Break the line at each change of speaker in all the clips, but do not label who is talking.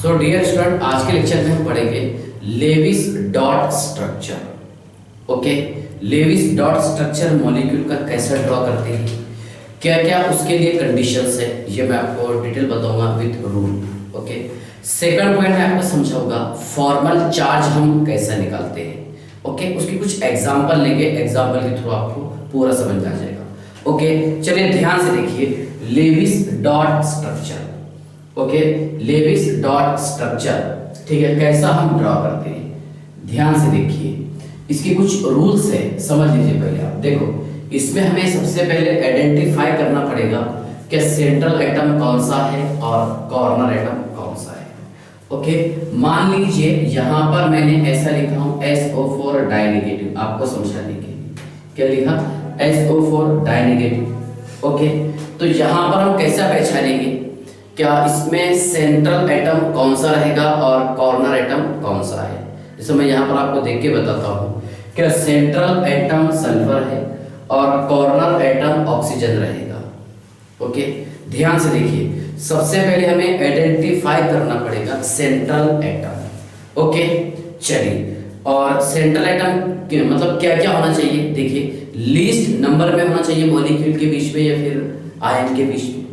So dear student, आज के lecture में हम पढ़ेंगे Lewis dot structure. Okay, Lewis dot structure molecule का कैसे ड्रॉ करते हैं, क्या क्या उसके लिए कंडीशंस है, ये मैं आपको डिटेल बताऊंगा with rule. Okay, second point मैं आपको समझाऊंगा फॉर्मल चार्ज हम कैसे निकालते हैं। ओके, उसकी कुछ एग्जांपल लेंगे, एग्जांपल के थ्रू आपको पूरा समझ आ जाएगा। ओके, चलिए ध्यान से देखिए Lewis dot structure. Okay, Lewis dot structure, ठीक है, कैसा हम ड्रॉ करते हैं, ध्यान से देखिए। इसके कुछ रूल्स है, समझ लीजिए। पहले आप देखो, इसमें हमें सबसे पहले आइडेंटिफाई करना पड़ेगा कि सेंट्रल एटम कौन सा है और कॉर्नर एटम कौन सा है। ओके, मान लीजिए यहां पर मैंने ऐसा लिखा हूं SO4 डाइनेगेटिव, आपको समझाने के लिए क्या लिखा, SO4 डाइनेगेटिव। ओके, तो यहां पर हम कैसा पहचानेंगे क्या इसमें सेंट्रल एटम कौन सा रहेगा और कॉर्नर एटम कौन सा है। जैसे मैं यहाँ पर आपको देख के बताता हूँ क्या सेंट्रल एटम सल्फर है और कॉर्नर एटम ऑक्सीजन रहेगा। ओके, ध्यान से देखिए, सबसे पहले हमें आइडेंटिफाई करना पड़ेगा सेंट्रल एटम। ओके, चलिए, और सेंट्रल एटम मतलब क्या क्या होना चाहिए, देखिए लीस्ट नंबर में होना चाहिए मॉलिक्यूल के बीच में या फिर आयन के बीच में,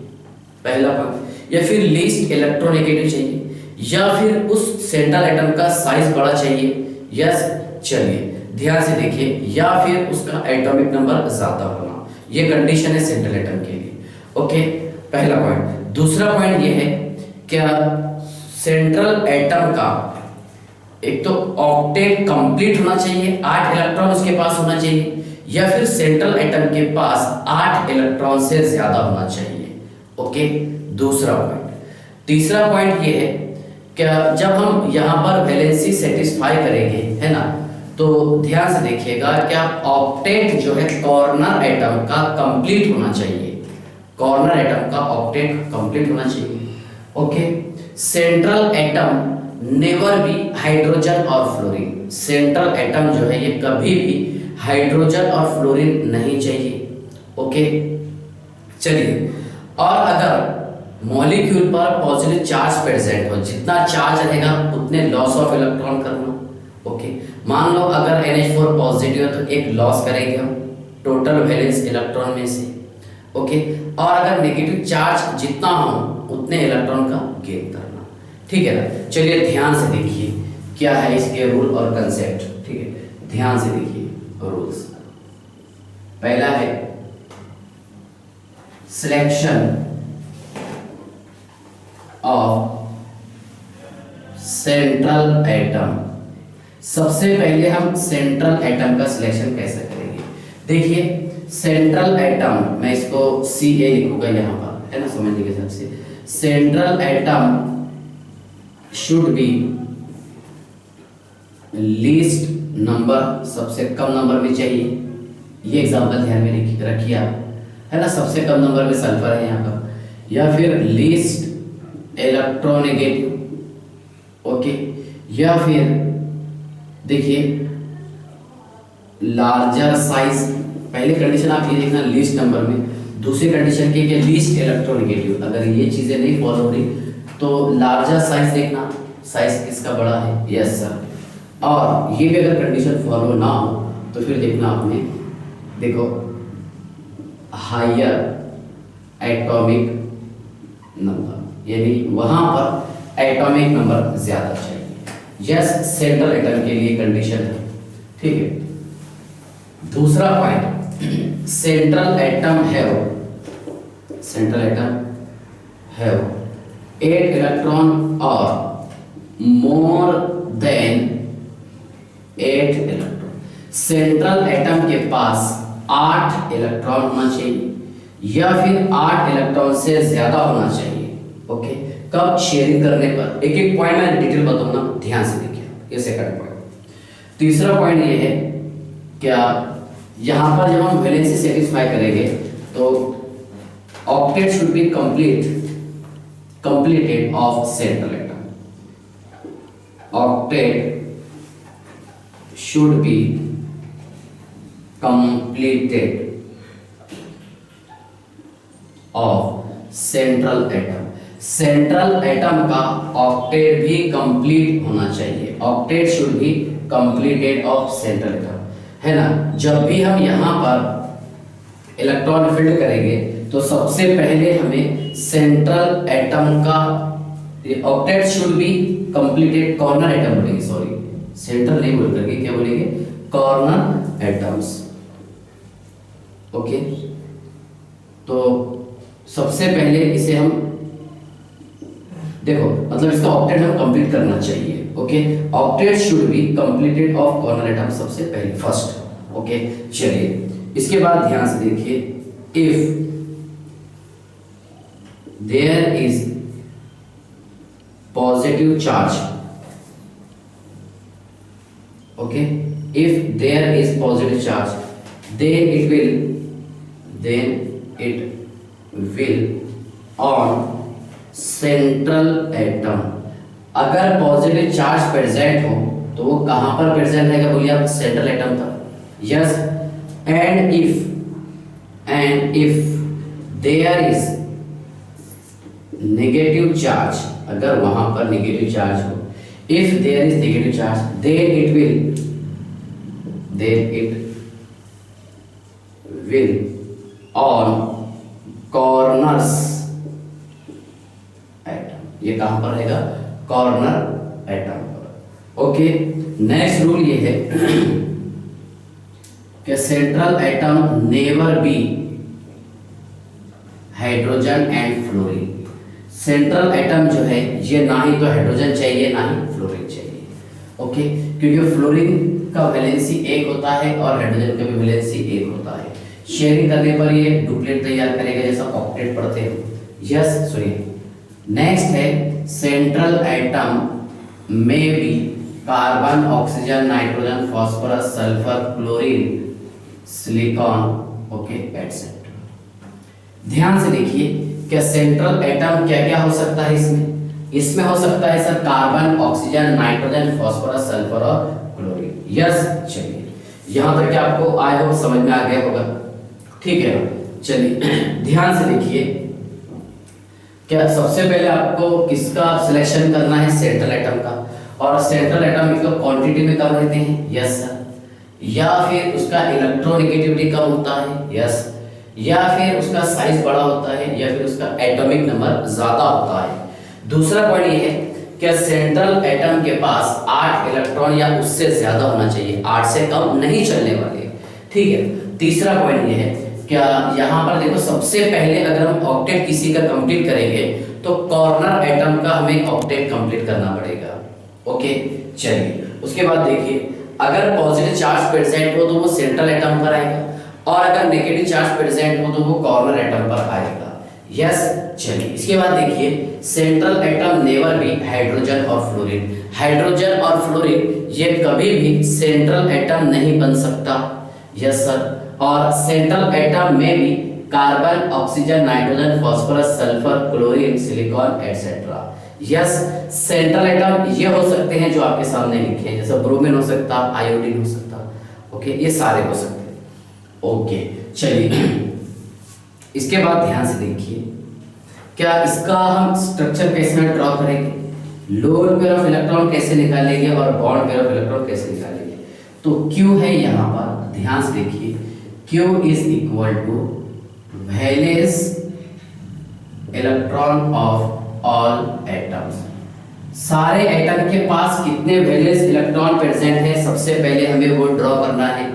पहला पॉइंट, या फिर लीस्ट इलेक्ट्रोनेगेटिव चाहिए, या फिर उस सेंट्रल एटम का साइज बड़ा चाहिए। यस, चलिए ध्यान से देखिए, या फिर उसका एटॉमिक नंबर ज्यादा होना, ये कंडीशन है सेंट्रल एटम के लिए। ओके, पहला पॉइंट। दूसरा पॉइंट ये है क्या सेंट्रल एटम का एक तो ऑक्टेट कंप्लीट होना चाहिए, 8 इलेक्ट्रॉन उसके पास होना चाहिए, या फिर सेंट्रल एटम के पास 8 इलेक्ट्रॉन से ज्यादा होना चाहिए। ओके, दूसरा पॉइंट। तीसरा पॉइंट ये है क्या जब हम यहाँ पर वैलेंसी सेटिस्फाई करेंगे, है ना, तो ध्यान से देखिएगा क्या ऑक्टेट जो है कॉर्नर एटम का कंप्लीट होना चाहिए, कॉर्नर एटम का ऑक्टेट कंप्लीट होना चाहिए। Okay, central atom never be hydrogen और फ्लोरीन, सेंट्रल एटम जो है ये कभी भी हाइड्रोजन और फ्लोरीन नहीं चाहिए। ओके, चलिए, और अगर मॉलिक्यूल पर पॉजिटिव चार्ज प्रेजेंट हो, जितना चार्ज रहेगा उतने लॉस ऑफ इलेक्ट्रॉन करना। ओके, मान लो अगर NH4 पॉजिटिव है तो एक लॉस करेंगे हम टोटल वैलेंस इलेक्ट्रॉन में से। ओके, और अगर नेगेटिव चार्ज जितना हो उतने इलेक्ट्रॉन का गेन करना, ठीक है ना। चलिए ध्यान से देखिए क्या है इसके रूल और कंसेप्ट, ठीक है, ध्यान से देखिए रूल्स। पहला है सिलेक्शन ऑफ सेंट्रल एटम। सबसे पहले हम सेंट्रल एटम का सिलेक्शन कैसे करेंगे, देखिए सेंट्रल एटम, मैं इसको CA लिखूंगा यहाँ पर, है ना, समझने के हिसाब से। Central atom should be least number, सबसे कम नंबर में चाहिए। ये एग्जांपल ध्यान में रखिए आप, है ना, सबसे कम नंबर में सल्फर है यहाँ पर, या फिर लीस्ट इलेक्ट्रोनेगेटिव। ओके, या फिर देखिए लार्जर साइज, पहले कंडीशन आप ये देखना लीस्ट नंबर में, दूसरी कंडीशन की कि लीस्ट इलेक्ट्रोनेगेटिव। अगर ये चीजें नहीं फॉलो हो रही तो लार्जर साइज देखना, साइज किसका बड़ा है। यस सर, और ये भी अगर कंडीशन फॉलो ना हो तो फिर देखना आपने, देखो हायर एटॉमिक नंबर, यानी वहां पर एटॉमिक नंबर ज्यादा चाहिए। यस, सेंट्रल एटम के लिए कंडीशन है, ठीक है। दूसरा point, central atom have 8 electron और more than 8 electron, central atom के पास 8 इलेक्ट्रॉन होना चाहिए या फिर 8 इलेक्ट्रॉन से ज्यादा होना चाहिए। ओके, कब शेयरिंग करने पर, एक एक पॉइंट मैं डिटेल बताऊंगा, ध्यान से देखिए, ये सेकंड पॉइंट। तीसरा पॉइंट ये है क्या यहां पर जब हम वैलेंसी सेटिस्फाई करेंगे तो octet should be completed of central atom, octet should be completed of central atom. Central atom का ऑक्टेट भी कंप्लीट होना चाहिए। Octet should be completed of central atom, है ना। जब भी हम यहाँ पर इलेक्ट्रॉन फील्ड करेंगे तो सबसे पहले हमें सेंट्रल एटम का octet should be completed, corner atom बोलेंगे, सॉरी सेंट्रल नहीं बोल करके क्या बोलेंगे, कॉर्नर एटम्स। ओके, तो सबसे पहले इसे हम देखो, मतलब इसका ऑक्टेट हम कंप्लीट करना चाहिए। Okay, octet should be completed of corner atom सबसे पहले, फर्स्ट। ओके, चलिए इसके बाद ध्यान से देखिए, if there is positive charge, okay, if there is positive charge then it will on central atom। अगर पॉजिटिव चार्ज प्रेजेंट हो तो वो कहां पर प्रेजेंट रहेगा, बोलिए आप, सेंट्रल एटम पर। Yes, and if there is negative charge, अगर वहां पर नेगेटिव चार्ज हो, if there is negative charge then it will on corners atom। ये कहां पर रहेगा, कॉर्नर एटम पर। ओके, नेक्स्ट रूल ये है कि central atom never be hydrogen and fluorine. Central atom जो है ये ना ही तो हाइड्रोजन चाहिए ना ही फ्लोरीन चाहिए। ओके, क्योंकि फ्लोरीन का वैलेंसी एक होता है और हाइड्रोजन का भी वैलेंसी एक होता है। शेयरिंग करने पर ये डुप्लेट तैयार करेगा, जैसा ऑक्टेट पढ़ते हैं। यस, सुनिए, नेक्स्ट है सेंट्रल एटम में भी carbon, oxygen, nitrogen, phosphorus, sulphur, chlorine, silicon, okay etcetera. ध्यान से देखिए, क्या सेंट्रल एटम क्या क्या हो सकता है इसमें हो सकता है sir carbon, oxygen, nitrogen, phosphorus, sulphur और क्लोरीन। यस, चलिए यहां तक क्या आपको आई होप समझ में आ गया होगा, ठीक है। चलिए ध्यान से देखिए, क्या सबसे पहले आपको किसका सिलेक्शन करना है, सेंट्रल एटम का। और सेंट्रल एटम एक तो क्वांटिटी में कम रहते हैं, यस सर, या फिर उसका इलेक्ट्रोनेगेटिविटी कम होता है, यस, या फिर उसका साइज बड़ा होता है, या फिर उसका एटॉमिक नंबर ज्यादा होता है। दूसरा पॉइंट ये है कि सेंट्रल एटम के पास 8 इलेक्ट्रॉन या उससे ज्यादा होना चाहिए, 8 से कम नहीं चलने वाले, ठीक है। तीसरा पॉइंट ये है क्या, यहाँ पर देखो सबसे पहले अगर हम ऑक्टेट किसी का कंप्लीट करेंगे तो कॉर्नर एटम का हमें ऑक्टेट कंप्लीट करना पड़ेगा। ओके, चलिए उसके बाद देखिए, अगर पॉजिटिव चार्ज प्रेजेंट हो तो वो सेंट्रल एटम पर आएगा, और अगर नेगेटिव चार्ज प्रेजेंट हो तो वो कॉर्नर एटम पर आएगा। यस, चलिए इसके बाद देखिए, central atom never be hydrogen और फ्लोरीन। हाइड्रोजन और फ्लोरीन ये कभी भी सेंट्रल एटम नहीं बन सकता, यस सर। और सेंट्रल एटम में भी carbon, oxygen, nitrogen, phosphorus, sulphur, chlorine, silicon etcetera. Yes, central atom ये हो सकते हैं जो आपके सामने लिखे हैं, जैसे ब्रोमीन हो सकता, आयोडीन हो सकता, ओके, ये सारे हो सकते हैं। ओके, चलिए इसके बाद ध्यान से देखिए, क्या इसका हम स्ट्रक्चर कैसे ड्रॉ करेंगे, लोन पेयर ऑफ इलेक्ट्रॉन कैसे निकालेंगे और बॉन्ड पेयर ऑफ इलेक्ट्रॉन कैसे निकालेंगे। तो Q है यहाँ पर, ध्यान से देखिए, Q is equal to valence electron of all atoms. सारे एटम के पास कितने वैलेंस इलेक्ट्रॉन प्रेजेंट है, सबसे पहले हमें वो ड्रॉ करना है।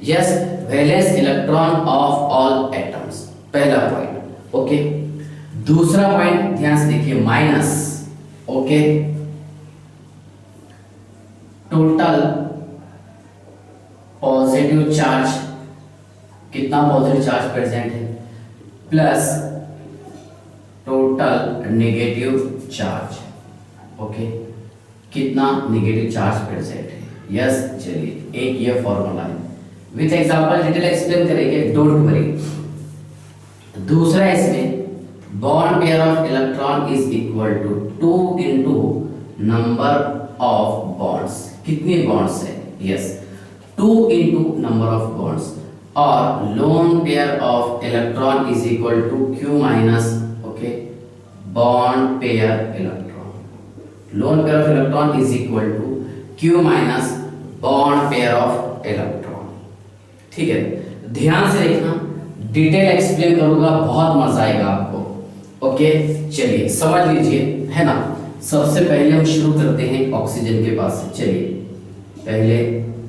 Yes, valence electron of all atoms, पहला पॉइंट। ओके, दूसरा पॉइंट ध्यान से देखिए, minus, okay, total positive charge, कितना पॉजिटिव चार्ज प्रेजेंट है, plus total negative charge, okay, कितना नेगेटिव चार्ज प्रेजेंट है। यस, चलिए एक ये फॉर्मूला है, विथ एग्जांपल डिटेल एक्सप्लेन करेंगे, डोंट वरी। दूसरा इसमें bond pair of electron is equal to 2 into number of bonds. कितने बॉन्ड्स है, yes, 2 into number of bonds, और lone pair of electron is equal to Q minus, okay, bond pair electron. Lone pair of electron is equal to Q minus bond pair of electron. ठीक है, ध्यान से देखना, detail explain करूंगा, बहुत मजा आएगा आपको। ओके, चलिए समझ लीजिए, है ना। सबसे पहले हम शुरू करते हैं ऑक्सीजन के पास से। चलिए पहले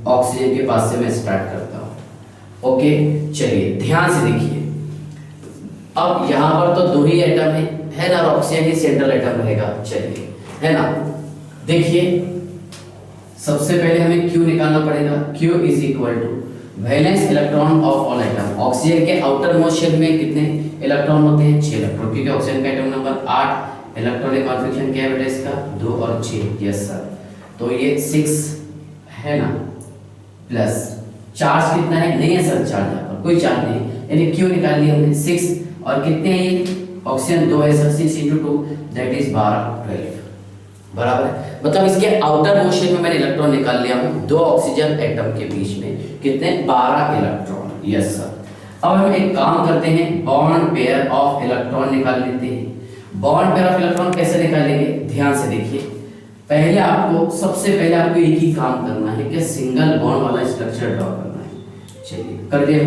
ऑक्सीजन के पास से मैं स्टार्ट करता हूं। ओके, चलिए ध्यान से देखिए। अब यहाँ पर तो दो ही एटम है ना, ऑक्सीजन ही सेंट्रल एटम रहेगा। चलिए, है ना, देखिए सबसे पहले हमें Q निकालना पड़ेगा। Q is equal to valence electron of all atom. Oxygen के आउटर मोस्ट शेल में कितने इलेक्ट्रॉन होते हैं? 6 इलेक्ट्रॉन, क्योंकि ऑक्सीजन का एटम नंबर 8। इलेक्ट्रॉनिक कॉन्फ़िगरेशन क्या है बेटा इसका? 2 और 6। यस सर, तो ये 6 है ना, प्लस चार्ज कितना है? नहीं है सर चार्ज, यहाँ पर कोई चार्ज नहीं, यानी Q निकाल लिया हमने 6। और कितने हैं ये? ऑक्सीजन 2 है सर, 6 × 2 दैट इज 12 बराबर है। मतलब इसके आउटर मोशन में मैंने इलेक्ट्रॉन निकाल लिया हूं, दो ऑक्सीजन एटम के बीच में कितने? 12 इलेक्ट्रॉन। यस सर, अब हम एक काम करते हैं, बॉन्ड पेयर ऑफ इलेक्ट्रॉन निकाल लेते हैं। बॉन्ड पेयर ऑफ इलेक्ट्रॉन कैसे निकालेंगे? ध्यान से देखिए, पहले आपको सबसे पहले आपको एक ही काम करना है कि सिंगल बॉन्ड वाला स्ट्रक्चर ड्रॉ करना है। चलिए कर दिया।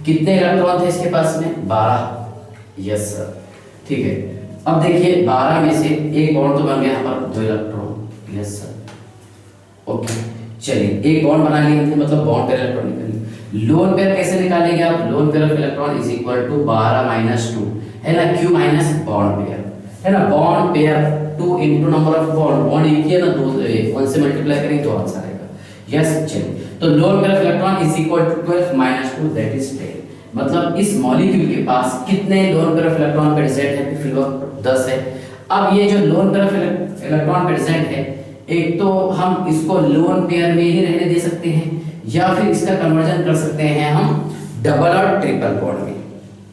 कितने इलेक्ट्रॉन थे इसके पास में? 12। यस सर, ठीक है। अब देखिए 12 में से एक बॉन्ड तो बन गया हमारा 2 इलेक्ट्रॉन। यस सर, ओके, चलिए एक बॉन्ड बना लिया हमने, मतलब बॉन्ड पेयर इलेक्ट्रॉन निकालिए। लोन पेयर कैसे निकालेंगे आप? Lone pair of electron is equal to 12 - 2 है ना, Q माइनस बॉन्ड पेयर है ना। Bond pair 2 × number of bond, bond एक ही है ना, 2 1 से मल्टीप्लाई करेंगे तो आंसर आएगा। यस, चलिए तो lone pair of electron is equal to 12 - 2 that is 10। मतलब इस मॉलिक्यूल के पास कितने lone pair of electron present है? फिलहाल 10 है। अब ये जो lone pair of electron present है, एक तो हम इसको लोन पेयर में ही रहने दे सकते हैं, या फिर इसका कन्वर्जन कर सकते हैं हम डबल और ट्रिपल बॉन्ड में।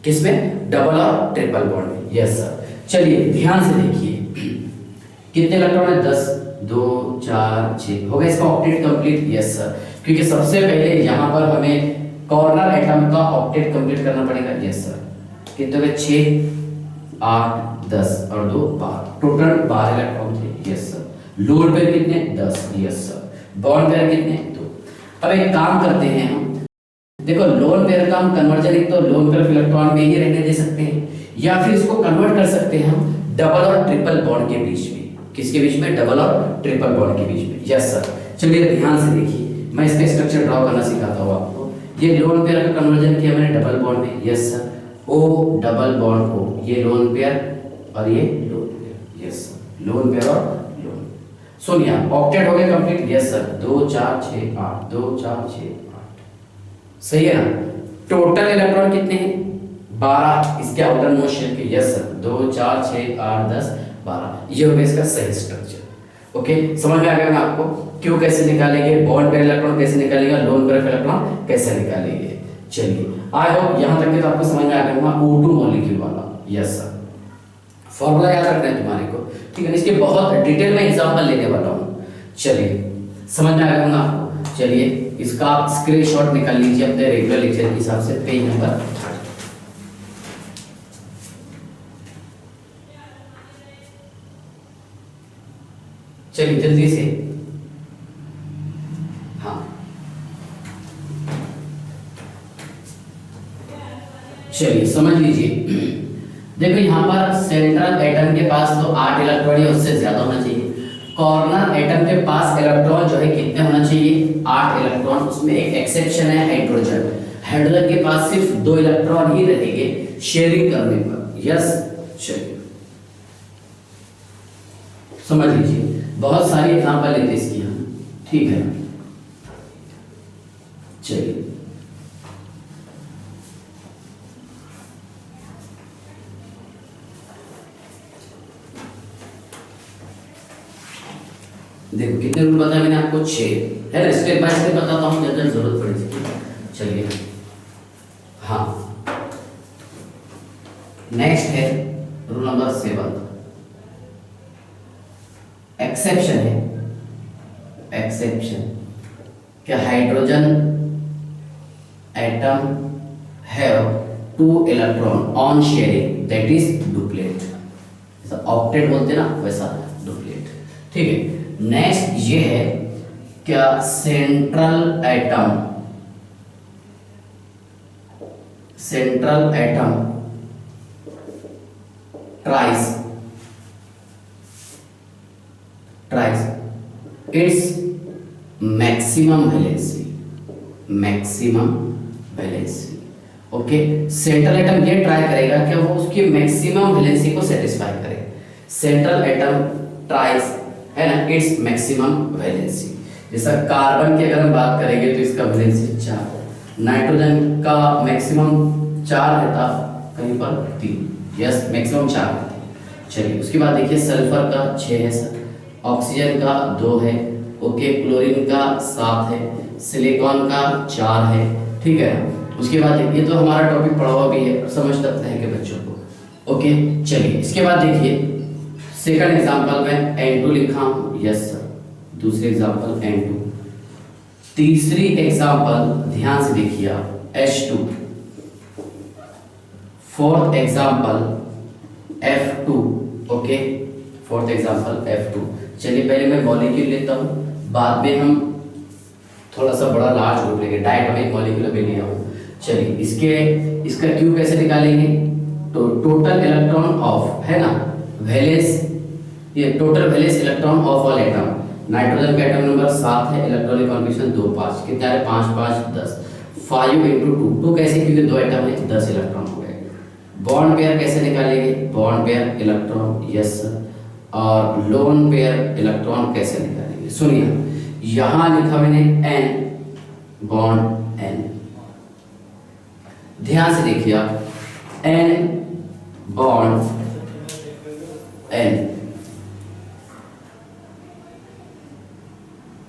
किसमें? डबल और ट्रिपल बॉन्ड में। यस सर, चलिए ध्यान से देखिए, कितने इलेक्ट्रॉन है? 10, 2, 4, 6 हो गया इसका ऑक्टेट कंप्लीट। यस सर, क्योंकि सबसे पहले यहाँ पर हमें कॉर्नर एटम का ऑक्टेट कंप्लीट करना पड़ेगा। यस सर, कितने हो गए? 6, 8, 10 और 2 12, टोटल 12 इलेक्ट्रॉन थे। यस सर, लोन पेयर कितने? 10। यस सर, बॉन्ड पेयर कितने? 2। अब एक काम करते हैं हम, देखो लोन पेयर का हम कन्वर्जन एक तो लोन पेयर ऑफ इलेक्ट्रॉन में ही रहने दे सकते हैं, या फिर इसको कन्वर्ट कर सकते हैं हम डबल और ट्रिपल बॉन्ड के बीच में। किसके बीच में? डबल और ट्रिपल बॉन्ड के बीच में। यस सर, चलिए ध्यान से देखिए, मैं इसका स्ट्रक्चर ड्रॉ करना सिखाता हूँ आपको। ये लोन पेयर का कन्वर्जन किया मैंने डबल बॉन्ड में। Yes sir, O double bond O, ये लोन पेयर और ये lone pair. Yes sir, lone pair और लोन। सुनिए, ऑक्टेट हो गया कंप्लीट। यस सर, 2 4 6 8, 2 4 6 8, सही है ना। टोटल इलेक्ट्रॉन कितने हैं? 12 इसके आउटर मोस्ट शेल के। यस सर, 2 4 6 8 10 12, ये हो गया इसका सही स्ट्रक्चर। ओके, समझ में आ गया ना आपको? क्यू कैसे निकालेंगे, बॉन्ड पेयर इलेक्ट्रॉन कैसे निकालेंगे, लोन पेयर इलेक्ट्रॉन कैसे निकालेंगे। चलिए, आई होप यहां तक के तो आपको समझ में आ गया होगा O2 मॉलिक्यूल वाला। यस सर, फॉर्मूला याद रखना है तुम्हारे को, ठीक है। इसके बहुत डिटेल में एग्जांपल लेने वाला हूं। चलिए, समझ में आ गया होगा आपको? चलिए इसका स्क्रीनशॉट निकाल लीजिए अपने रेगुलर लेक्चर के हिसाब से, पेज नंबर 30। चलिए जल्दी से, हाँ चलिए समझ लीजिए। देखो यहाँ पर सेंट्रल एटम के पास तो 8 इलेक्ट्रॉन है, उससे ज्यादा होना चाहिए। कॉर्नर एटम के पास इलेक्ट्रॉन जो है कितने होना चाहिए? 8 इलेक्ट्रॉन। उसमें एक एक्सेप्शन है, हाइड्रोजन। हाइड्रोजन के पास सिर्फ 2 इलेक्ट्रॉन ही रहेंगे शेयरिंग करने पर। यस, चलिए समझ लीजिए, बहुत सारी एग्जांपल लेते इसकी हम, ठीक है। चलिए देखो कितने रूल बताया मैंने आपको? 6 है ना। स्टेप बाय स्टेप बताता हूँ जब जब जरूरत पड़ेगी। चलिए, हाँ नेक्स्ट है रूल नंबर 7, एक्सेप्शन है। एक्सेप्शन क्या? Hydrogen atom have 2 electron on sharing that is duplet. Octet बोलते हैं ना वैसा डुप्लीकेट। ठीक है, नेक्स्ट ये है क्या, central atom, central atom tries, tries it's maximum valency, maximum valency. Okay, central atom ये ट्राई करेगा कि वो उसकी मैक्सिमम वैलेंसी को सेटिस्फाई करे। सेंट्रल एटम ट्राइस है ना इट्स मैक्सिमम वैलेंसी। जैसा कार्बन की अगर हम बात करेंगे तो इसका वैलेंसी 4, नाइट्रोजन का मैक्सिमम 4 रहता, कहीं पर 3, यस मैक्सिमम 4 रहते। चलिए उसके बाद देखिए सल्फर का 6 है सर, ऑक्सीजन का 2 है, ओके, क्लोरीन का 7 है, सिलिकॉन का 4 है। ठीक है, उसके बाद ये तो हमारा टॉपिक पढ़ा हुआ भी है, समझ सकते हैं कि बच्चों को। ओके, चलिए इसके बाद देखिए सेकंड एग्जांपल में N2 लिखा हूं, यस सर, दूसरे एग्जांपल N2, तीसरी एग्जांपल ध्यान से देखिए आप H2, fourth example F2, okay, fourth example F2। चलिए पहले मैं मॉलिक्यूल लेता हूं, बाद में हम थोड़ा सा बड़ा लार्ज ग्रुप लेंगे, डायटोमिक मॉलिक्यूल भी लिया हूं। चलिए इसका क्यू कैसे निकालेंगे, तो टोटल इलेक्ट्रॉन ऑफ है ना वैलेंस, ये total valence electron of all atom. Nitrogen का एटम नंबर 7 है, इलेक्ट्रॉनिक कॉन्फिगरेशन 2 5, कितना है 5 5 10, 5 × 2 2 कैसे, क्योंकि 2 एटम है 10 इलेक्ट्रॉन हो गए। बॉन्ड पेयर कैसे निकालेंगे, bond pair electron, yes sir, और लोन पेयर इलेक्ट्रॉन कैसे निकालेंगे, सुनिए यहां लिखा मैंने n बॉन्ड n, ध्यान से देखिए आप, n बॉन्ड n,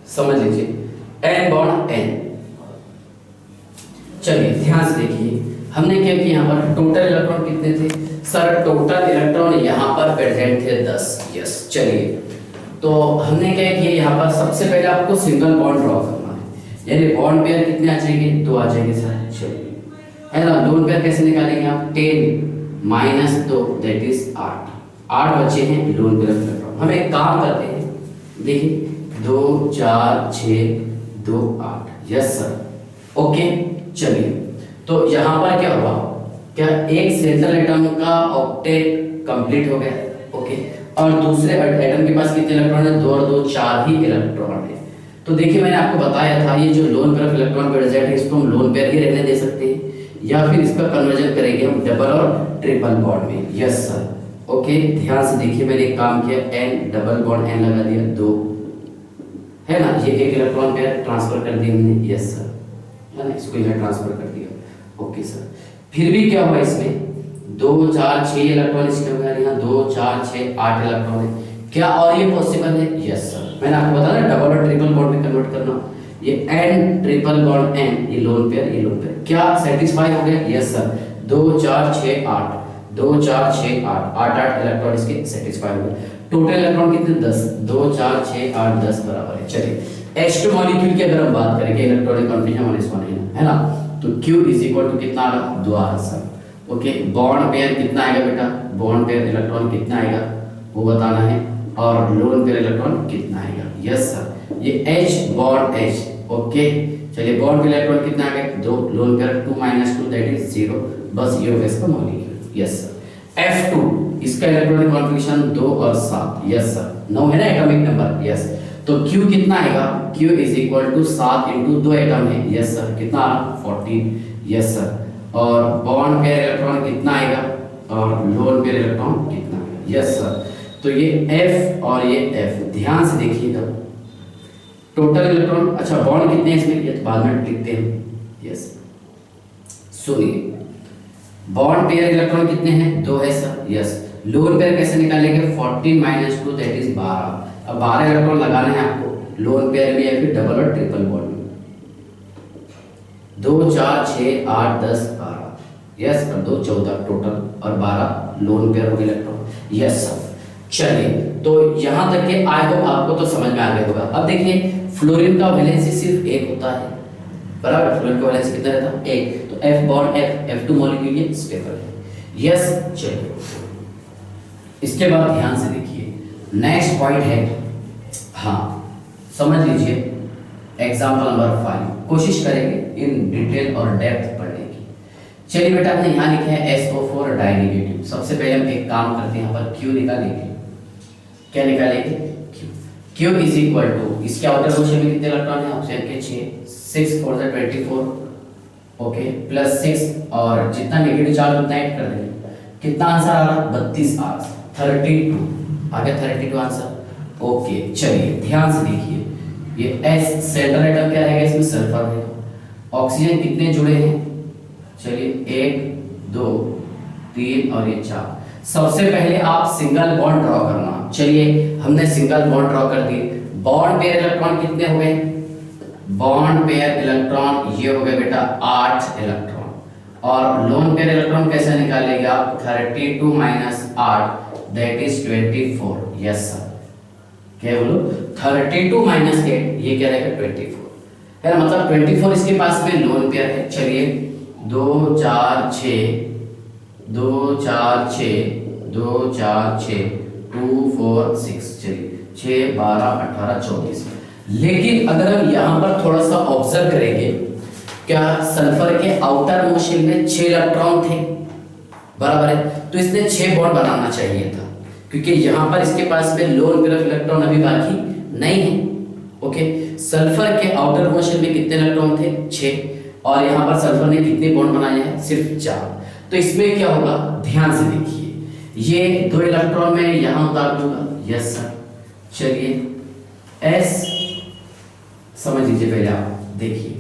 समझ लीजिए n बॉन्ड n। चलिए ध्यान से देखिए हमने क्या किया, यहाँ पर टोटल इलेक्ट्रॉन कितने थे सर, टोटल इलेक्ट्रॉन यहाँ पर प्रेजेंट थे 10, यस। चलिए तो हमने क्या किया, यहाँ पर सबसे पहले आपको सिंगल बॉन्ड ड्रॉ करना है, यानी बॉन्ड पेयर कितने आ जाएंगे, 2 आ जाएंगे सर। चलिए है ना, लोन पेयर कैसे निकालेंगे आप, 10 - 2 दैट इज 8 बचे हैं लोन पेयर इलेक्ट्रॉन। हम एक काम करते हैं, देखिए 2 4 6 2 8, यस सर, ओके। चलिए तो यहाँ पर क्या हुआ, क्या एक सेंट्रल एटम का ऑक्टेट कंप्लीट हो गया, ओके, और दूसरे एटम के पास कितने इलेक्ट्रॉन है, 2 और 2 4 ही इलेक्ट्रॉन है। तो देखिए मैंने आपको बताया था ये जो lone pair of electron present है इसको हम लोन पेयर ही रहने दे सकते हैं, या फिर इसका कन्वर्जन करेंगे हम डबल और ट्रिपल बॉन्ड में, यस सर, ओके। ध्यान से देखिए मैंने एक काम किया, n डबल बॉन्ड n लगा दिया, 2 है ना, ये एक इलेक्ट्रॉन पेयर ट्रांसफर कर दिया हमने, यस सर, है ना, इसको यहाँ ट्रांसफर कर दिया, ओके सर। फिर भी क्या हुआ इसमें, 2 4 6 इलेक्ट्रॉन इसके हो गया, यहाँ 2 4 6 8 इलेक्ट्रॉन है, क्या और ये पॉसिबल है, यस सर। मैंने आपको बताया ना डबल और ट्रिपल बॉन्ड में कन्वर्ट करना, ये n ट्रिपल बॉन्ड n, ये लोन पेयर, ये लोन पेयर, क्या सेटिस्फाई हो गया, यस सर। 2 4 6 8 2 4 6 8 8 इलेक्ट्रॉन इसके सेटिस्फाई हो गए। टोटल इलेक्ट्रॉन कितने, 10, 2 4 6 8 10 बराबर है। चलिए H2 मॉलिक्यूल की अगर हम बात करेंगे इलेक्ट्रॉनिक कॉन्फिगरेशन है ना, तो Q = कितना आएगा, 2 आएगा सर, ओके। बॉन्ड पेयर कितना आएगा बेटा, बॉन्ड पेयर इलेक्ट्रॉन कितना आएगा वो बताना है, और लोन पेयर इलेक्ट्रॉन कितना आएगा, यस सर। ये H बॉन्ड H, ओके। चलिए बॉन्ड पेयर इलेक्ट्रॉन कितना आ गया, 2, लोन पेयर 2 - 2 दैट इज 0, बस ये हो गया इसका मॉलिक्यूल, यस सर। F2 इसका इलेक्ट्रॉनिक कॉन्फिगरेशन 2 और 7, यस सर, 9 है ना एटॉमिक नंबर, यस। तो Q कितना आएगा, Q = 7 × 2 एटम है, यस सर, कितना 14, यस सर। और बॉन्ड पेयर इलेक्ट्रॉन कितना आएगा, और लोन पेयर इलेक्ट्रॉन कितना आएगा, यस सर। तो ये F और ये F, ध्यान से देखिएगा टोटल इलेक्ट्रॉन, अच्छा बॉन्ड कितने हैं इसमें, ये तो बाद में लिखते हैं, यस। सुनिए बॉन्ड पेयर इलेक्ट्रॉन कितने हैं, 2 है सर, यस। लोन पेयर कैसे निकालेंगे, 14 - 2 दैट इज 12। अब 12 इलेक्ट्रॉन लगाने हैं आपको लोन पेयर में या फिर डबल और ट्रिपल बॉन्ड में, 2 4 6 8 10 12, यस, और 2 14 टोटल, और 12 लोन पेयर हो गए इलेक्ट्रॉन, यस सर। चलिए तो यहां तक के आई होप आपको तो समझ में आ गया होगा। अब देखिए फ्लोरीन का वैलेंसी सिर्फ 1 होता है, बराबर, फ्लोरीन का वैलेंसी कितना रहता है, 1। तो F bond F F2 molecule ये स्टेबल है, यस। चलिए इसके बाद ध्यान से देखिए, नेक्स्ट पॉइंट है, हाँ समझ लीजिए, एग्जाम्पल नंबर 5 कोशिश करेंगे इन डिटेल और डेप्थ पढ़ने की। चलिए बेटा, हमने यहाँ लिखे हैं SO4 डाई नेगेटिव। सबसे पहले हम एक काम करते हैं, यहाँ पर Q निकालेंगे। क्या निकालेंगे? Q इज इक्वल टू, इसके आउटर मोशन में कितने इलेक्ट्रॉन है? ऑप्शन के 6, 6 4 × 24, ओके, प्लस 6 और जितना नेगेटिव चार्ज उतना ऐड कर देंगे। कितना आंसर आ रहा? 32 आंसर, 32 आ गया, 32 आंसर। ओके, चलिए ध्यान से देखिए, ये S सेंट्रल एटम क्या रहेगा? इसमें सल्फर है। ऑक्सीजन कितने जुड़े हैं? चलिए 1 2 3 और ये 4। सबसे पहले आप सिंगल बॉन्ड ड्रॉ करना। चलिए हमने सिंगल बॉन्ड ड्रॉ कर दी। बॉन्ड पेयर इलेक्ट्रॉन कितने हो गए? बॉन्ड पेयर इलेक्ट्रॉन ये हो गए बेटा 8 इलेक्ट्रॉन। और लोन पेयर इलेक्ट्रॉन कैसे निकालेंगे आप? 32 - 8 दैट इज 24। यस सर, क्या बोलो? 32 - 8 ये क्या रहेगा? 24 है, मतलब 24 इसके पास में लोन पेयर है। चलिए 2 4 6 2 4 6 2 4 6 2 4 6, चलिए 6 12 18 24। लेकिन अगर हम यहाँ पर थोड़ा सा ऑब्जर्व करेंगे, क्या सल्फर के आउटर मोशन में 6 इलेक्ट्रॉन थे, बराबर है, तो इसने 6 बॉन्ड बनाना चाहिए था, क्योंकि यहाँ पर इसके पास में लोन पेयर ऑफ इलेक्ट्रॉन अभी बाकी नहीं है। ओके, सल्फर के आउटर मोशन में कितने इलेक्ट्रॉन थे? 6, और यहाँ पर सल्फर ने कितने बॉन्ड बनाए हैं? सिर्फ 4। तो इसमें क्या होगा? ध्यान से देखिए, ये 2 इलेक्ट्रॉन में यहाँ उतार दूंगा। यस सर, चलिए S समझ लीजिए, पहले आप देखिए,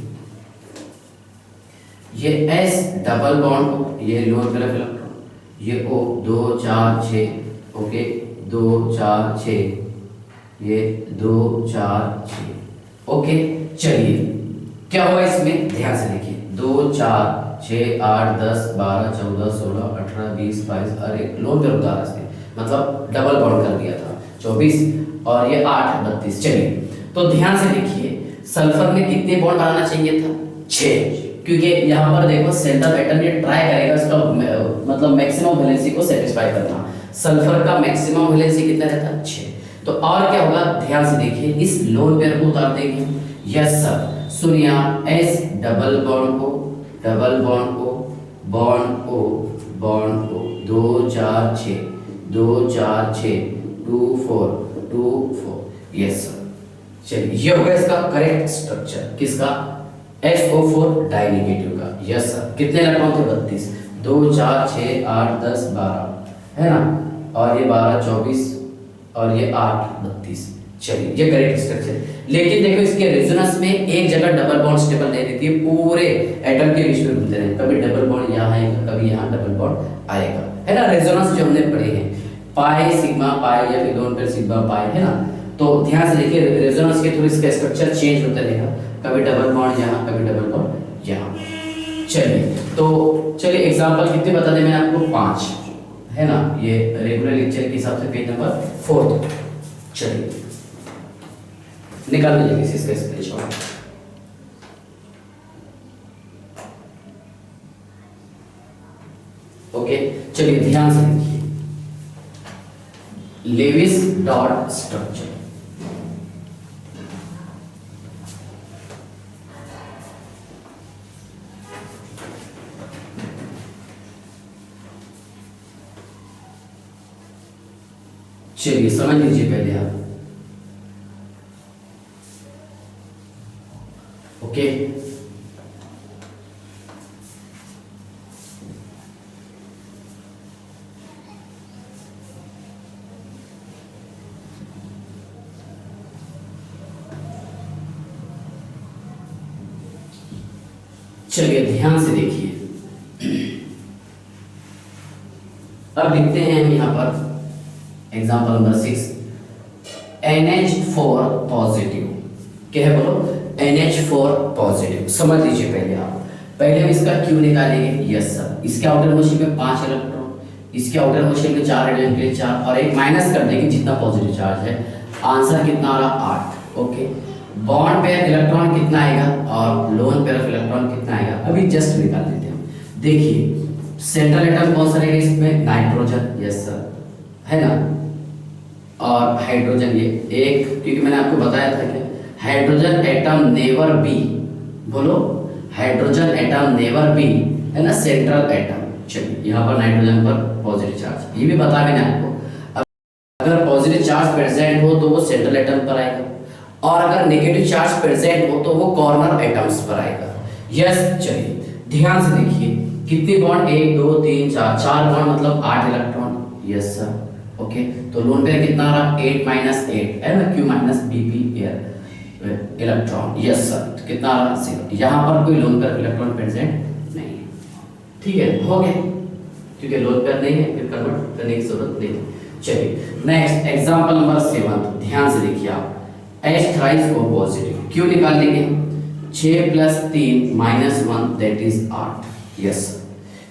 ये S डबल बॉन्ड, ये लोअर पेयर ऑफ इलेक्ट्रॉन, ये O 2 4 6, ओके 2 4 6, ये 2 4 6, ओके। चलिए क्या होगा इसमें? ध्यान से देखिए, 2 4 6 8 10 12 14 16 18 20 22, अरे लोअर पेयर उतारा इसने, मतलब डबल बॉन्ड कर दिया था, 24 और ये 8 32। चलिए तो ध्यान से देखिए, सल्फर में कितने बॉन्ड बनाना चाहिए था? 6, क्योंकि यहाँ पर देखो सेंट्रल एटम ये ट्राई करेगा इसका मतलब मैक्सिमम वैलेंसी को सेटिस्फाई करना। सल्फर का मैक्सिमम वैलेंसी कितना रहता है? 6। तो और क्या होगा? ध्यान से देखिए, इस लोन पेयर को उतार देंगे। यस सर, सुनिए, S double bond O double bond O bond O bond O 2 4 6 2 4 6 2 4 2 4। Yes sir, चलिए ये होगा इसका करेक्ट स्ट्रक्चर, किसका? SO4 डाई नेगेटिव का। यस सर, कितने इलेक्ट्रॉन थे? 32, 2 4 6 8 10 12 है ना, और ये 12 24 और ये 8 32। चलिए ये करेक्ट स्ट्रक्चर। लेकिन देखो इसके रेजोनेंस में एक जगह डबल बॉन्ड स्टेबल नहीं रहती है, पूरे एटम के बीच में घूमते रहे, कभी डबल बॉन्ड यहाँ आएगा, कभी यहाँ डबल बॉन्ड आएगा, है ना। रेजोनेंस जो हमने पढ़े हैं, पाई सिग्मा पाई या फिर लोन पेयर सिग्मा पाई, है ना। तो ध्यान से देखिए, रेजोनेंस के थ्रू इसका स्ट्रक्चर चेंज होता रहेगा, कभी डबल बॉन्ड यहाँ, कभी डबल बॉन्ड यहाँ। चलिए तो चलिए एग्जांपल कितने बता दें मैंने आपको? 5, है ना। ये रेगुलर लेक्चर के हिसाब से पेज नंबर 4। चलिए निकाल लीजिए किसी इसका स्क्रीनशॉट। ओके, चलिए ध्यान से देखिए, लेविस डॉट स्ट्रक्चर। चलिए समझ लीजिए पहले आप। ओके, चलिए ध्यान से देखिए, अब लिखते हैं हम यहाँ पर एग्जाम्पल नंबर 6, NH4 पॉजिटिव। क्या है बोलो? NH4 positive. समझ लीजिए पहले आप, पहले हम इसका Q निकालेंगे। यस सर, इसके आउटर मोशन में 5 इलेक्ट्रॉन, इसके आउटर मोशन में 4 हाइड्रोजन के लिए 4, और एक माइनस कर देंगे जितना पॉजिटिव चार्ज है। आंसर कितना आ रहा? 8। ओके, बॉन्ड पेयर इलेक्ट्रॉन कितना आएगा और लोन पेयर ऑफ इलेक्ट्रॉन कितना आएगा, अभी जस्ट निकाल देते हैं हम। देखिए सेंट्रल एटम कौन सा रहेगा इसमें? नाइट्रोजन। यस सर, है ना, और हाइड्रोजन ये एक, क्योंकि मैंने आपको बताया था क्या, हाइड्रोजन एटम नेवर बी, बोलो हाइड्रोजन एटम नेवर बी, है ना, सेंट्रल एटम। चलिए यहाँ पर नाइट्रोजन पर पॉजिटिव चार्ज, ये भी बता मैंने आपको, अगर पॉजिटिव चार्ज प्रेजेंट हो तो वो सेंट्रल एटम पर आएगा, और अगर नेगेटिव चार्ज प्रेजेंट हो तो वो कॉर्नर एटम्स पर आएगा। यस, चलिए ध्यान से देखिए, कितने बॉन्ड, 1 2 3 4, 4 बॉन्ड मतलब 8 इलेक्ट्रॉन। यस सर, ओके, तो लोन पेयर कितना आ रहा, 8 माइनस 8 है ना, Q minus Bp electron. Yes sir, तो कितना आ रहा, 0। यहाँ पर कोई लोन पेयर इलेक्ट्रॉन प्रेजेंट नहीं है, ठीक है, हो गया, क्योंकि लोन पेयर नहीं है फिर कन्वर्ट करने की जरूरत नहीं है। चलिए नेक्स्ट एग्जांपल नंबर 7, ध्यान से देखिए आप, H थ्राइस O पॉजिटिव, क्यों निकाल लेंगे, 6 plus 3 minus 1 that is 8। Yes,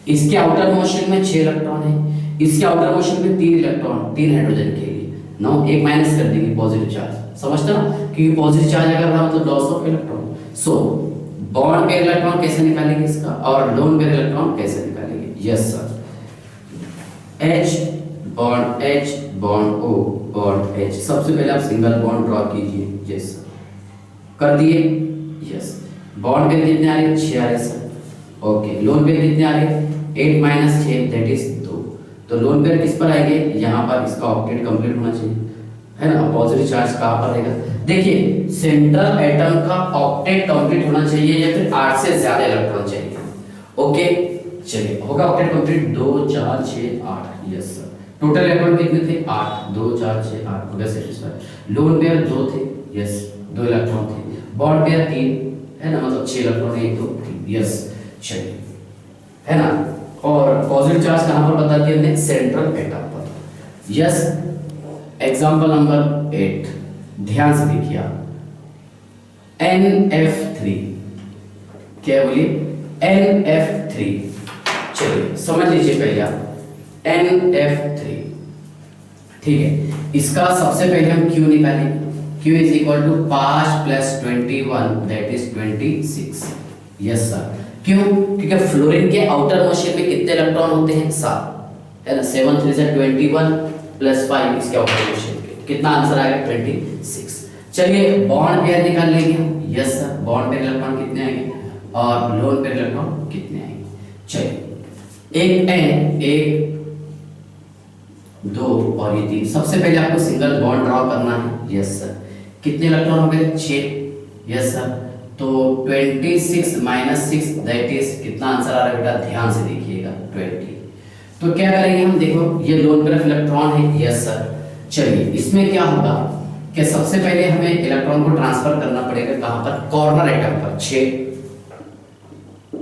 इसके आउटर मोशन में 6 इलेक्ट्रॉन है, इसके आउटर मोशन में 3 इलेक्ट्रॉन, 3 हाइड्रोजन के लिए, 9 एक माइनस कर देंगे पॉजिटिव चार्ज, समझते ना, क्योंकि पॉजिटिव चार्ज अगर रहा मतलब loss of electron. So bond pair electron कैसे निकालेंगे इसका, और लोन पेयर इलेक्ट्रॉन कैसे निकालेंगे। Yes sir, H bond O bond H, सबसे पहले आप सिंगल बॉन्ड ड्रॉ कीजिए। यस सर, कर दिए। यस, बॉन्ड पेयर कितने आ रहे, 6 आ रहे सर, ओके, लोन पेयर कितने आ रहे, 8 माइनस 6 दैट इज 2। तो लोन पेयर किस पर आएंगे, यहाँ पर इसका ऑक्टेट कंप्लीट होना चाहिए, है ना, पॉजिटिव चार्ज कहाँ पर रहेगा, देखिए सेंट्रल एटम का ऑक्टेट कंप्लीट होना चाहिए या फिर 8 से ज्यादा इलेक्ट्रॉन चाहिए। ओके, चलिए होगा octet complete, 2 4 6 8। Yes sir, total electron कितने थे, 8, 2 4 6 8, हो गया सेटिस्फाइड। लोन पेयर 2 थे, यस 2 इलेक्ट्रॉन थे, बॉन्ड पेयर 3 है ना, मतलब 6 इलेक्ट्रॉन, 1 2 3। यस, चलिए, है ना, और पॉजिटिव चार्ज कहां पर बता दिया हमने, सेंट्रल एटम पर। यस, एग्जांपल नंबर 8, ध्यान से देखिए आप, NF3, क्या बोलिए, NF3, चलिए समझ लीजिए पहले आप, NF3, ठीक है, इसका सबसे पहले हम Q निकालेंगे, Q is equal to 5 plus 21 that is 26। Yes sir, क्यों, क्योंकि फ्लोरीन के आउटर मोशन में कितने इलेक्ट्रॉन होते हैं, 7, है ना, 7 3 से 21 प्लस 5 इसके आउटर मोशन के, कितना आंसर आएगा, 26। चलिए बॉन्ड पेयर निकाल लेंगे हम। Yes sir, bond pair electron कितने आएंगे और लोन पेयर इलेक्ट्रॉन कितने आएंगे। चलिए, एक N, 1 2 और ये 3, सबसे पहले आपको सिंगल बॉन्ड ड्रॉ करना है। यस सर, कितने इलेक्ट्रॉन हो गए, 6। यस सर, तो 26 माइनस 6 दैट इज, कितना आंसर आ रहा है बेटा, ध्यान से देखिएगा, 20। तो क्या करेंगे हम, देखो ये लोन पेयर इलेक्ट्रॉन है। यस सर, चलिए इसमें क्या होगा कि सबसे पहले हमें इलेक्ट्रॉन को ट्रांसफर करना पड़ेगा कहां पर, कॉर्नर एटम पर, 6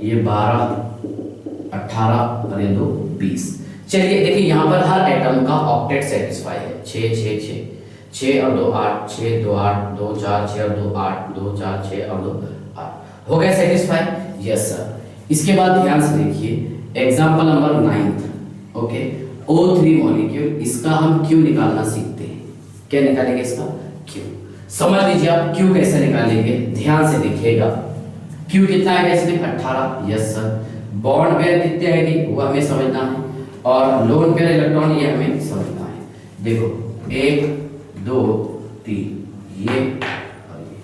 ये 12 18 और ये 2 20। चलिए देखिए यहाँ पर हर एटम का ऑक्टेट सेटिस्फाई है, 6 6 6 6 और 2 8, 6 2 8 2 4 6 और 2 8 2 4 6 और 2 8, हो गया सेटिस्फाई। यस सर, इसके बाद ध्यान से देखिए example number 9, okay, O3 molecule, इसका हम Q निकालना सीखते हैं। क्या निकालेंगे इसका, Q, समझ लीजिए आप Q कैसे निकालेंगे, ध्यान से देखिएगा। Q कितना आएगा इसमें, 18। यस सर, बॉन्ड पेयर कितने आएगी वो हमें समझना है, और लोन पेयर इलेक्ट्रॉन ये हमें समझना है। देखो 1 2 3 ये और ये।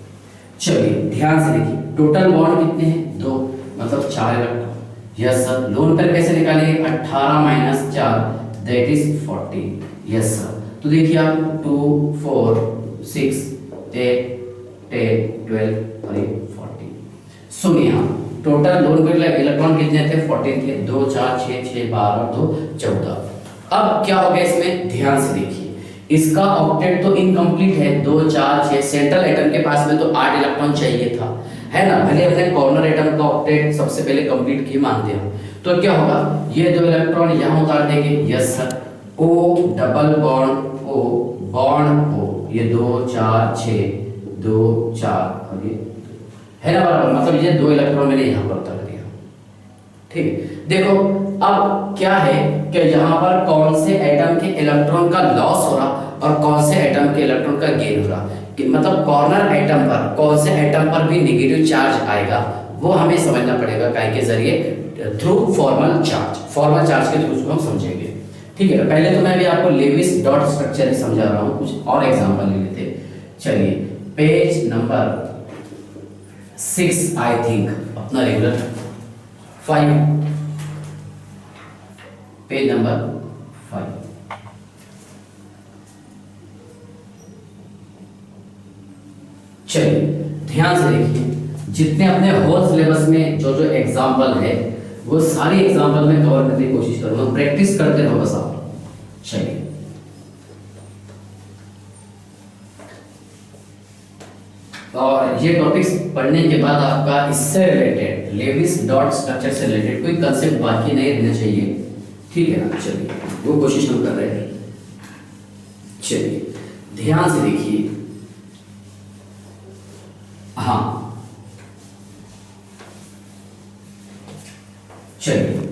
चलिए ध्यान से देखिए, टोटल बॉन्ड कितने हैं, 2, मतलब 4 electron. Yes sir, loan pair कैसे निकालेंगे, 18 minus 4 that is 14। Yes sir, तो देखिए आप 2 4 6 8 10 12 और 14। सुनिए आप, टोटल लोन पेयर इलेक्ट्रॉन कितने थे, 14 थे, 2 4 6 6 12 और 2 14। अब क्या हो गया इसमें, ध्यान से देखिए, इसका ऑक्टेट तो इनकम्प्लीट है, 2 4 6, सेंट्रल एटम के पास में तो 8 इलेक्ट्रॉन चाहिए था, है ना, भले हमने कॉर्नर एटम का ऑक्टेट सबसे पहले कंप्लीट की मानते हैं, तो क्या होगा, ये 2 इलेक्ट्रॉन यहां उतार देंगे। Yes sir, O double bond O bond O, ये 2 4 6 2 4 और ये, है ना बराबर, मतलब ये 2 इलेक्ट्रॉन मैंने यहां पर उतार दिया। ठीक है, देखो अब क्या है कि यहाँ पर कौन से एटम के इलेक्ट्रॉन का लॉस हो रहा और कौन से एटम के इलेक्ट्रॉन का गेन हो रहा, कि मतलब कॉर्नर एटम पर कौन से एटम पर भी नेगेटिव चार्ज आएगा वो हमें समझना पड़ेगा, काय के जरिए, through formal charge, formal charge के थ्रू उसको हम समझेंगे। ठीक है, पहले तो मैं अभी आपको लेविस डॉट स्ट्रक्चर ही समझा रहा हूँ, कुछ और एग्जांपल ले लेते। चलिए पेज नंबर 6 आई थिंक, अपना रेगुलर 5, पेज नंबर 5। चलिए ध्यान से देखिए, जितने अपने होल सिलेबस में जो जो एग्जाम्पल है वो सारी एग्जाम्पल में कवर करने की कोशिश करूंगा, प्रैक्टिस करते रहो बस आप। चलिए और ये टॉपिक्स पढ़ने के बाद आपका इससे रिलेटेड लेविस डॉट स्ट्रक्चर से रिलेटेड कोई कंसेप्ट बाकी नहीं रहना चाहिए, ठीक है ना। चलिए वो कोशिश हम कर रहे हैं। चलिए ध्यान से देखिए, हाँ चलिए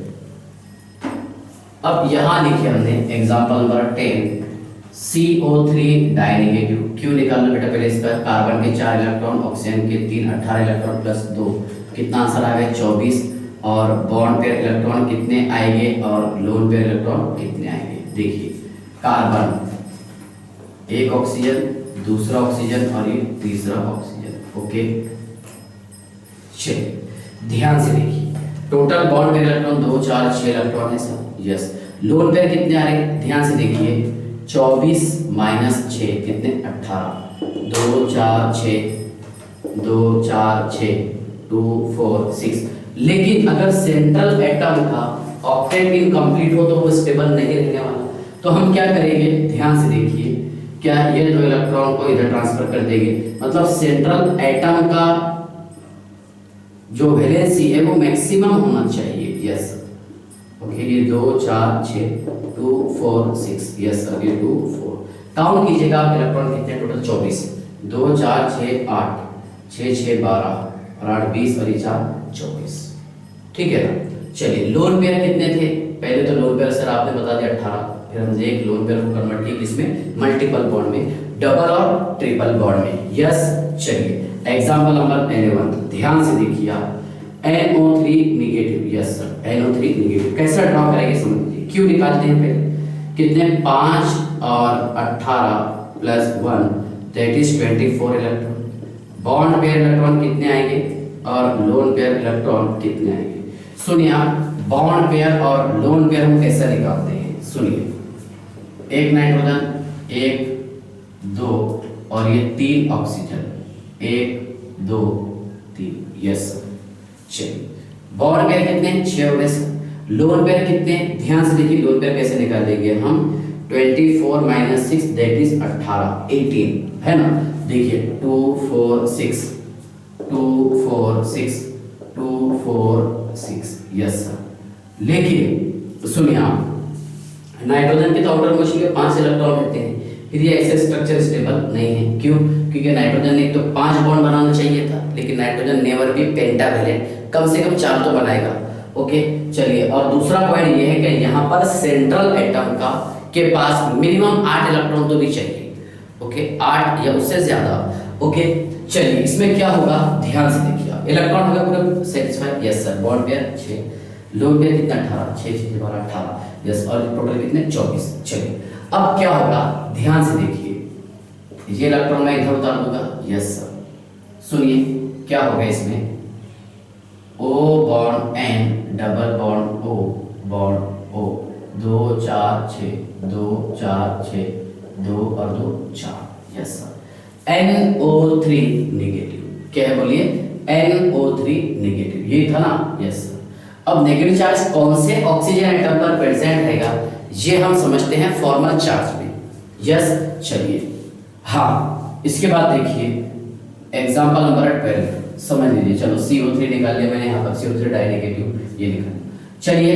अब यहां लिखे हमने एग्जांपल नंबर 10, CO3 डाइनेगेटिव। क्यों निकालना बेटा, पहले इसका कार्बन के 4 इलेक्ट्रॉन, ऑक्सीजन के 3, 18 इलेक्ट्रॉन प्लस 2, कितना आंसर आएगा 24। और बॉन्ड पेयर इलेक्ट्रॉन कितने आएंगे और लोन पेयर इलेक्ट्रॉन कितने आएंगे। देखिए कार्बन, एक ऑक्सीजन, दूसरा ऑक्सीजन और ये तीसरा ऑक्सीजन। ओके चलिए ध्यान से देखिए, total bond pair electron 2, 4, 6 electron है सर, यस। लोन पेयर कितने आ रहे हैं, ध्यान से देखिए, 24 माइनस 6 कितने 18, 2 4 6, 2 4 6, 2 4 6। लेकिन अगर सेंट्रल एटम का ऑक्टेट इनकम्प्लीट हो तो वो स्टेबल नहीं रहने वाला, तो हम क्या करेंगे, ध्यान से देखिए, क्या ये 2 इलेक्ट्रॉन को इधर ट्रांसफर कर देंगे, मतलब सेंट्रल एटम का जो वैलेंसी है वो मैक्सिमम होना चाहिए, यस। ओके ये 2 4 6, 2 4 6, यस सर, ये 2 4। काउंट कीजिएगा आप, इलेक्ट्रॉन कितने टोटल 24, 2 4 6 8, 6 6 12 और 8 20 और ये 4 24, ठीक है ना। चलिए लोन पेयर कितने थे, पहले तो लोन पेयर सर आपने बता दिया 18, फिर हमने एक लोन पेयर को कन्वर्ट किया किसमें, मल्टीपल बॉन्ड में, डबल और ट्रिपल बॉन्ड में, यस। चलिए एग्जांपल नंबर 11, ध्यान से देखिए आप, NO3 negative, yes sir NO3 negative. कैसा ड्रॉ करेंगे समझ लीजिए, क्यों निकालते हैं पहले, कितने 5 और 18 plus 1 that is 24 electron. Bond pair electron कितने आएंगे और लोन पेयर इलेक्ट्रॉन कितने आएंगे। सुनिए आप, बॉन्ड पेयर और लोन पेयर हम कैसे निकालते हैं, सुनिए, एक नाइट्रोजन, 1 2 और ये 3 ऑक्सीजन, 1 2 3, यस सर। चलिए बॉन्ड पेयर कितने 6 हो गए सर, लोन पेयर कितने, ध्यान से देखिए, लोन पेयर कैसे निकालेंगे हम, 24 माइनस 6 दैट इज 18 18 है ना। देखिए 2 4 6, 2 4 6, 2 4 6, यस सर। लेकिन सुनिए आप, नाइट्रोजन के तो आउटर मोस्ट में 5 इलेक्ट्रॉन रहते हैं, फिर ये ऐसे स्ट्रक्चर स्टेबल नहीं है, क्यों, क्योंकि नाइट्रोजन ने तो 5 बॉन्ड बनाना चाहिए था, लेकिन नाइट्रोजन नेवर भी पेंटावैलेंट, कम से कम 4 तो बनाएगा। ओके चलिए, और दूसरा पॉइंट ये है कि यहाँ पर सेंट्रल एटम का के पास मिनिमम 8 इलेक्ट्रॉन तो भी चाहिए, ओके 8 या उससे ज्यादा। ओके चलिए इसमें क्या होगा, ध्यान से देखिए, इलेक्ट्रॉन होगा पूरा satisfy, yes sir. Bond pair 6, lone pair कितना 18, 6 6 12 18, यस, और टोटल कितने 24। चलिए अब क्या होगा, ध्यान से देखिए, ये इलेक्ट्रॉन मैं इधर उतार दूंगा, यस सर। सुनिए क्या होगा इसमें, O bond N, double bond O, bond O, 2 4 6, 2 4 6, 2 और 2 4, यस सर। NO3 नेगेटिव, क्या है बोलिए, NO3 नेगेटिव, यही था ना, यस सर। अब नेगेटिव चार्ज कौन से ऑक्सीजन एटम पर प्रेजेंट रहेगा, ये हम समझते हैं फॉर्मल चार्ज में, यस। चलिए हाँ, इसके बाद देखिए एग्जांपल नंबर 12 समझ लीजिए, चलो CO3 निकाल लिया मैंने, यहाँ पर CO3 डाइनेगेटिव ये निकाल। चलिए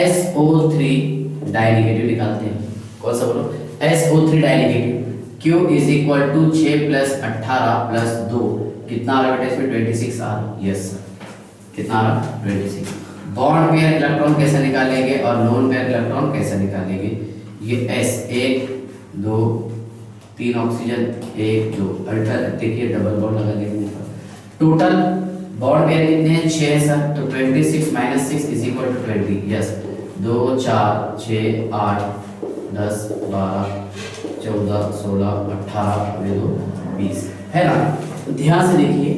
SO3 डाइनेगेटिव निकालते हैं, कौन सा बोलो, SO3 dinegative, Q is equal to 6 plus 18 plus 2, कितना आ रहा है इसमें 26 आ रहा, यस सर, कितना आ रहा 26। बॉन्ड पेयर इलेक्ट्रॉन कैसे निकालेंगे और लोन पेयर इलेक्ट्रॉन कैसे निकालेंगे, ये S 1 2 3 ऑक्सीजन 1 2, अल्टर देखिए डबल बॉन्ड लगा देंगे, टोटल बॉन्ड पेयर कितने हैं 6 सर, तो 26 minus 6 is equal to 20, yes. 2 4 6 8 10 12 14 16 18 2 20 है ना। ध्यान से देखिए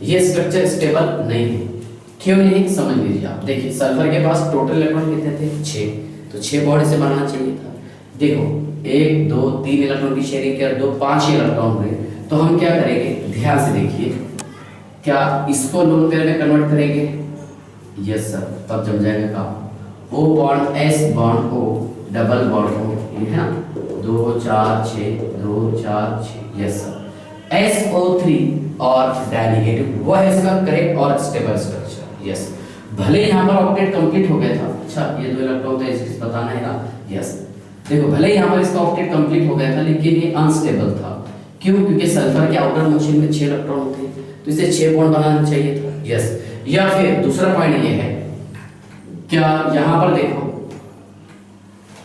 ये स्ट्रक्चर स्टेबल नहीं है। क्यों नहीं, समझ लीजिए आप। देखिए सल्फर के पास टोटल इलेक्ट्रॉन कितने थे, 6, तो 6 बॉन्ड से बनाना चाहिए था। देखो 1 2 3 इलेक्ट्रॉन की शेयरिंग किया, 2 5 इलेक्ट्रॉन हुए, तो हम क्या करेंगे, ध्यान से देखिए, क्या इसको लोन पेयर में कन्वर्ट करेंगे, यस सर, तब जम जाएगा काम। O bond S bond O double bond O, ये है ना 2 4 6 2 4 6, यस सर। SO3 और डायनेगेटिव वो है इसका करेक्ट और स्टेबल स्ट्रक्चर, यस। भले यहाँ पर ऑक्टेट कंप्लीट हो गया था, अच्छा ये 2 इलेक्ट्रॉन तो ऐसे बताना है ना, यस। देखो भले यहाँ पर इसका ऑक्टेट कंप्लीट हो गया था, लेकिन ये अनस्टेबल था। क्यों, क्योंकि सल्फर के आउटर मोशन में 6 इलेक्ट्रॉन होते हैं, तो इसे 6 बॉन्ड बनाना चाहिए था, यस। या फिर दूसरा पॉइंट ये है, क्या यहाँ पर देखो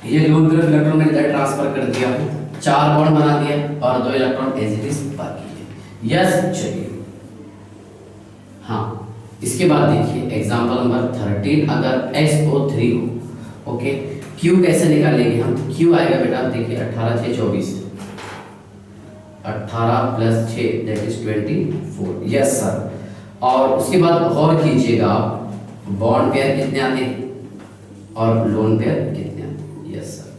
ये लोन पेयर इलेक्ट्रॉन ने ट्रांसफर कर दिया, 4 बॉन्ड बना दिया और 2 इलेक्ट्रॉन एज इट इज बाकी है, यस। चलिए हाँ, इसके बाद देखिए एग्जांपल नंबर 13, अगर SO3 हो, ओके, Q कैसे निकालेंगे हम, Q आएगा बेटा, देखिए 18 6 24, 18 plus 6 that is 24, yes sir. और उसके बाद गौर कीजिएगा आप, बॉन्ड पेयर कितने आते हैं और लोन पेयर कितने आते हैं, यस सर।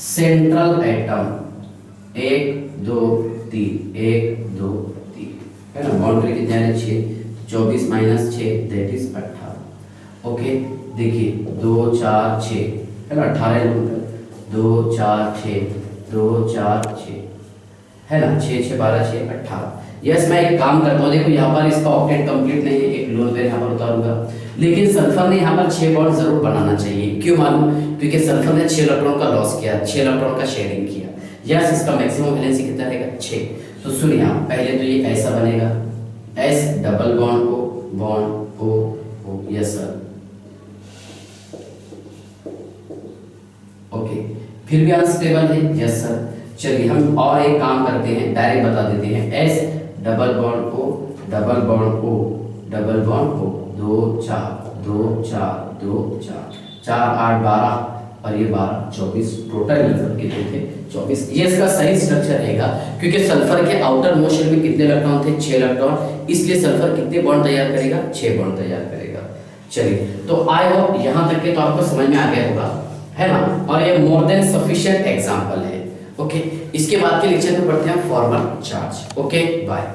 सेंट्रल एटम 1 2 3 1 2 3 है ना, बॉन्ड पेयर कितने आते हैं 6, 24 माइनस 6 दैट इज 18, ओके। देखिए 2 4 6 है ना, 18 लोन पेयर, 2 4 6 2 4 6 है ना, 6 6 12 6 18, यस। मैं एक काम करता हूँ, देखो यहाँ पर इसका ऑक्टेट कंप्लीट नहीं है, एक लोन पेयर यहाँ पर उतारूंगा, लेकिन सल्फर ने यहाँ पर 6 बॉन्ड जरूर बनाना चाहिए। क्यों मालूम, क्योंकि सल्फर ने 6 इलेक्ट्रॉन का लॉस किया, 6 इलेक्ट्रॉन का शेयरिंग किया, यस। इसका मैक्सिमम वैलेंसी कितना रहेगा, 6। तो सुनिए आप, पहले तो ये ऐसा बनेगा, S double bond O, yes sir, okay. फिर भी अनस्टेबल है, यस सर। चलिए हम और एक काम करते हैं, डायरेक्ट बता देते हैं, S double bond O double bond O double bond O, 2 4 2 4 2 4 4 8 12 और ये 12 24, टोटल इलेक्ट्रॉन कितने थे 24। ये इसका सही स्ट्रक्चर रहेगा, क्योंकि सल्फर के आउटर मोशन में कितने इलेक्ट्रॉन थे, 6 इलेक्ट्रॉन, इसलिए सल्फर कितने बॉन्ड तैयार करेगा, 6 बॉन्ड तैयार करेगा। चलिए, तो आई होप यहाँ तक के तो आपको समझ में आ गया होगा, है ना, और ये मोर देन सफिशिएंट एग्जांपल है, ओके। इसके बाद के लेक्चर में पढ़ते हैं फॉर्मल चार्ज, ओके, बाय।